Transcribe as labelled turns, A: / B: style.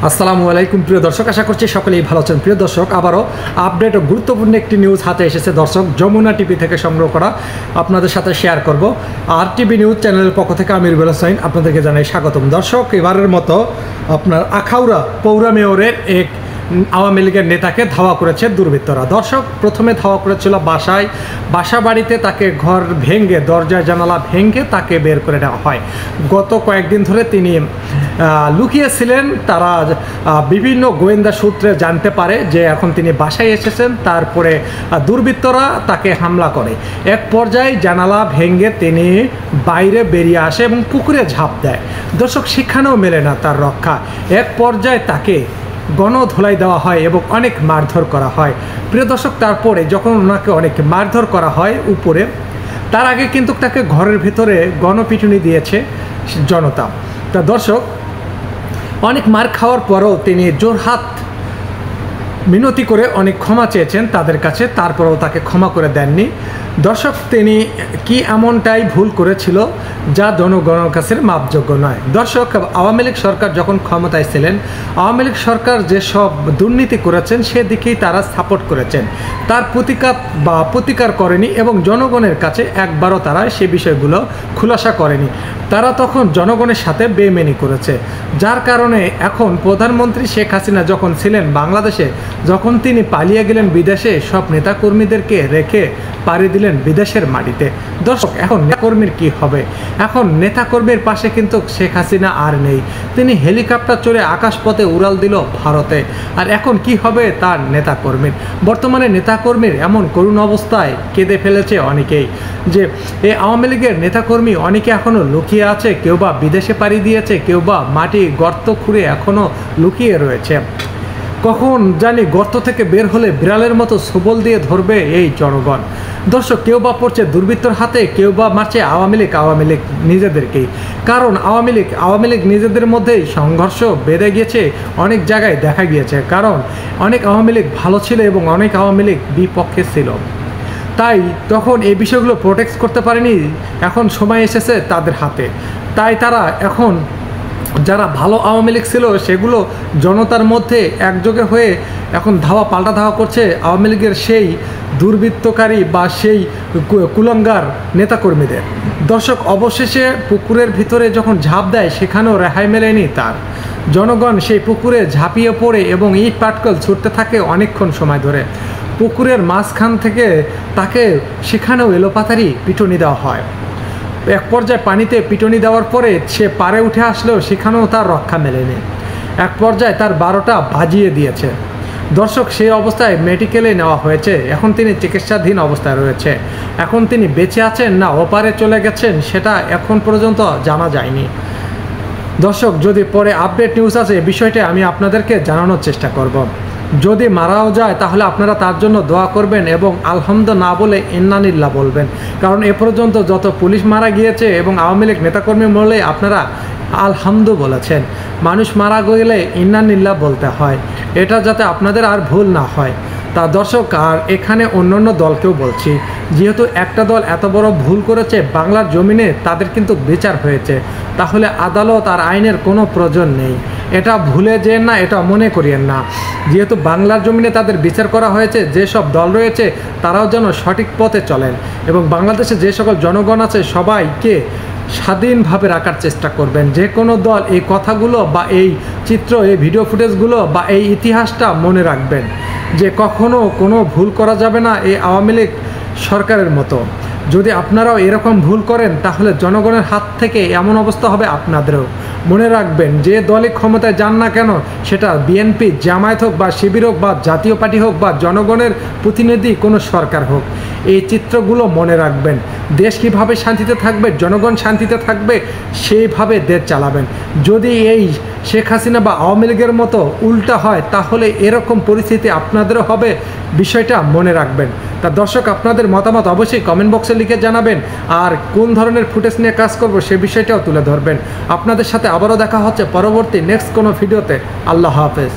A: আসসালামু আলাইকুম প্রিয় দর্শক, আশা করছি সকলেই ভালো আছেন। প্রিয় দর্শক, আবারও আপডেট ও গুরুত্বপূর্ণ একটি নিউজ হাতে এসেছে দর্শক, যমুনা টিভি থেকে সংগ্রহ করা, আপনাদের সাথে শেয়ার করব। আর টিভি নিউজ চ্যানেলের পক্ষ থেকে আমি রুবেল হোসেন আপনাদেরকে জানাই স্বাগতম। দর্শক, এবারের মতো আপনার আখাউড়া পৌর মেয়রের এক আওয়ামী লীগের নেতাকে ধাওয়া করেছে দুর্বৃত্তরা। দর্শক, প্রথমে ধাওয়া করেছিল বাসা বাড়িতে, তাকে ঘর ভেঙে, দরজা জানালা ভেঙে তাকে বের করে দেওয়া হয়। গত কয়েকদিন ধরে তিনি লুকিয়েছিলেন। তারা বিভিন্ন গোয়েন্দা সূত্রে জানতে পারে যে এখন তিনি বাসায় এসেছেন। তারপরে দুর্বৃত্তরা তাকে হামলা করে। এক পর্যায়ে জানালা ভেঙে তিনি বাইরে বেরিয়ে আসে এবং পুকুরে ঝাঁপ দেয়। দর্শক, সেখানেও মেলে না তার রক্ষা। এক পর্যায়ে তাকে গণধোলাই দেওয়া হয় এবং অনেক মারধর করা হয়। প্রিয় দর্শক, তারপরে যখন ওনাকে অনেক মারধর করা হয় উপরে, তার আগে কিন্তু তাকে ঘরের ভিতরে গণপিটুনি দিয়েছে জনতা। তা দর্শক, অনেক মার খাওয়ার পরও তিনি জোরহাত মিনতি করে অনেক ক্ষমা চেয়েছেন তাদের কাছে, তারপরেও তাকে ক্ষমা করে দেননি। দর্শক, তিনি কি এমনটাই ভুল করেছিল যা জনগণের কাছে মাপযোগ্য নয়। দর্শক, আওয়ামী লীগ সরকার যখন ক্ষমতায় ছিলেন, আওয়ামী লীগ সরকার যেসব দুর্নীতি করেছেন সেদিকেই তারা সাপোর্ট করেছেন, তার প্রতিকার করেনি এবং জনগণের কাছে একবারও তারা সে বিষয়গুলো খুলাসা করেনি। তারা তখন জনগণের সাথে বেইমানি করেছে, যার কারণে এখন প্রধানমন্ত্রী শেখ হাসিনা যখন ছিলেন বাংলাদেশে, যখন তিনি পালিয়ে গেলেন বিদেশে, সব নেতাকর্মীদেরকে রেখে পাড়ি দিলেন বিদেশের মাটিতে। দর্শক, এখন নেতাকর্মীর কি হবে? এখন নেতাকর্মীর পাশে কিন্তু শেখ হাসিনা আর নেই। তিনি হেলিকপ্টার চড়ে আকাশপথে উড়াল দিল ভারতে। আর এখন কি হবে তার নেতাকর্মীর? বর্তমানে নেতাকর্মীর এমন করুণ অবস্থায় কেঁদে ফেলেছে অনেকেই, যে এই আওয়ামী লীগের নেতাকর্মী অনেকে এখনও লুকিয়ে আছে, কেউ বা বিদেশে পাড়ি দিয়েছে, কেউ বা মাটি গর্ত খুঁড়ে এখনও লুকিয়ে রয়েছে। কখন জানি গর্ত থেকে বের হলে বিড়ালের মতো সবল দিয়ে ধরবে এই জনগণ। দর্শক, কেউ বা পড়ছে দুর্বৃত্তর হাতে, কেউ বা মারছে আওয়ামী লীগ নিজেদেরকেই। কারণ আওয়ামী লীগ নিজেদের মধ্যেই সংঘর্ষ বেড়ে গিয়েছে, অনেক জায়গায় দেখা গিয়েছে। কারণ অনেক আওয়ামী লীগ ভালো ছিল এবং অনেক আওয়ামী লীগ বিপক্ষে ছিল, তাই তখন এই বিষয়গুলো প্রোটেক্ট করতে পারেনি। এখন সময় এসেছে তাদের হাতে, তাই তারা এখন যারা ভালো আওয়ামী লীগ ছিল সেগুলো জনতার মধ্যে একযোগে হয়ে এখন পাল্টা ধাওয়া করছে আওয়ামী লীগের সেই দুর্বৃত্তকারী বা সেই কুলঙ্গার নেতাকর্মীদের। দর্শক, অবশেষে পুকুরের ভিতরে যখন ঝাঁপ দেয় সেখানেও রেহাই মেলেনি তার। জনগণ সেই পুকুরে ঝাঁপিয়ে পড়ে এবং ইট পাটকেল ছুটতে থাকে অনেকক্ষণ সময় ধরে। পুকুরের মাঝখান থেকে তাকে সেখানেও এলোপাতারি পিটুনি দেওয়া হয়। এক পর্যায়ে পানিতে পিটুনি দেওয়ার পরে সে পারে উঠে আসলেও সেখানেও তার রক্ষা মেলেনি। এক পর্যায়ে তার 12টা বাজিয়ে দিয়েছে। দর্শক, সেই অবস্থায় মেডিকেলে নেওয়া হয়েছে, এখন তিনি চিকিৎসাধীন অবস্থায় রয়েছে। এখন তিনি বেঁচে আছেন না ওপারে চলে গেছেন সেটা এখন পর্যন্ত জানা যায়নি। দর্শক, যদি পরে আপডেট নিউজ আছে বিষয়টা আমি আপনাদেরকে জানানোর চেষ্টা করব। যদি মারাও যায় তাহলে আপনারা তার জন্য দোয়া করবেন এবং আলহামদুলিল্লাহ না বলে ইন্নানিল্লাহ বলবেন। কারণ এ পর্যন্ত যত পুলিশ মারা গিয়েছে এবং আওয়ামী লীগ নেতাকর্মী মরলে আপনারা আলহামদু বলেছেন। মানুষ মারা গেলে ইন্নানিল্লাহ বলতে হয়, এটা যাতে আপনাদের আর ভুল না হয়। তা দর্শক, আর এখানে অন্যান্য দলকেও বলছি, যেহেতু একটা দল এত বড় ভুল করেছে বাংলার জমিনে, তাদের কিন্তু বিচার হয়েছে, তাহলে আদালত আর আইনের কোনো প্রয়োজন নেই। এটা ভুলে যেন না, এটা মনে করিয়েন না। যেহেতু বাংলার জমিনে তাদের বিচার করা হয়েছে, যেসব দল রয়েছে তারাও যেন সঠিক পথে চলেন এবং বাংলাদেশে যে সকল জনগণ আছে সবাইকে স্বাধীনভাবে রাখার চেষ্টা করবেন। যে কোনো দল এই কথাগুলো বা এই চিত্র, এই ভিডিও ফুটেজগুলো বা এই ইতিহাসটা মনে রাখবেন, যে কখনো কোনো ভুল করা যাবে না এই আওয়ামী লীগ সরকারের মতো। যদি আপনারাও এরকম ভুল করেন তাহলে জনগণের হাত থেকে এমন অবস্থা হবে আপনাদেরও। মনে রাখবেন, যে দলে ক্ষমতায় যান না কেন, সেটা বিএনপি, জামায়াত হোক বা শিবির হোক বা জাতীয় পার্টি হোক বা জনগণের প্রতিনিধি কোনো সরকার হোক, এই চিত্রগুলো মনে রাখবেন। দেশ কীভাবে শান্তিতে থাকবে, জনগণ শান্তিতে থাকবে, সেইভাবে দেশ চালাবেন। যদি এই শেখ হাসিনা বা আওয়ামী লীগের মতো উল্টা হয় তাহলে এরকম পরিস্থিতি আপনাদেরও হবে, বিষয়টা মনে রাখবেন। তা দর্শক, আপনাদের মতামত অবশ্যই কমেন্ট বক্সে লিখে জানাবেন, আর কোন ধরনের ফুটেজ নিয়ে কাজ করব সে বিষয়টাও তুলে ধরবেন। আপনাদের সাথে আবারও দেখা হচ্ছে পরবর্তী নেক্সট কোনো ভিডিওতে। আল্লাহ হাফেজ।